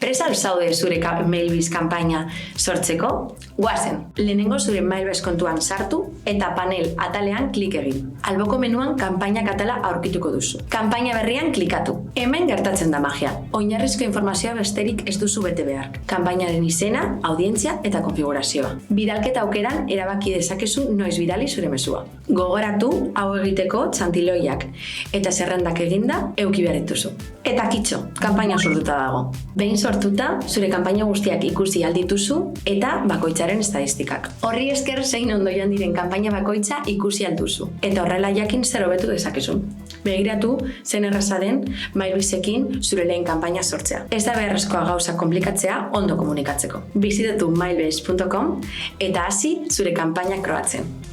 Presa zaude zure Mailbiz kanpaina sortzeko? Guazen, lehenengo zure Mailbiz kontuan sartu eta panel atalean klik egin. Alboko menuan kanpainak atala aurkituko duzu. Kanpaina berrian klikatu. Hemen gertatzen da magia. Oinarrizko informazioa besterik ez duzu bete behar. Kanpainaren izena, audientzia eta konfigurazioa. Bidalketa aukeran erabaki dezakezu noiz bidali zure mezua. Gogoratu hau egiteko txantiloiak eta zerrendak eginda euki behar dituzu. Eta kitxo, kanpaina sortuta dago. Behin sortuta, zure kanpaina guztiak ikusi aldituzu eta bakoitzaren estadistikak. Horri esker zein ondo joan diren kanpaina bakoitza ikusi alduzu. Eta horrela jakin zer hobetu dezakezu. Begiratu zen erraza den Mailbizekin zure lehen kanpaina sortzea. Ez da beharrezkoa gauza konplikatzea ondo komunikatzeko. Bizitatu mailbiz.com eta hasi zure kanpaina kroatzen.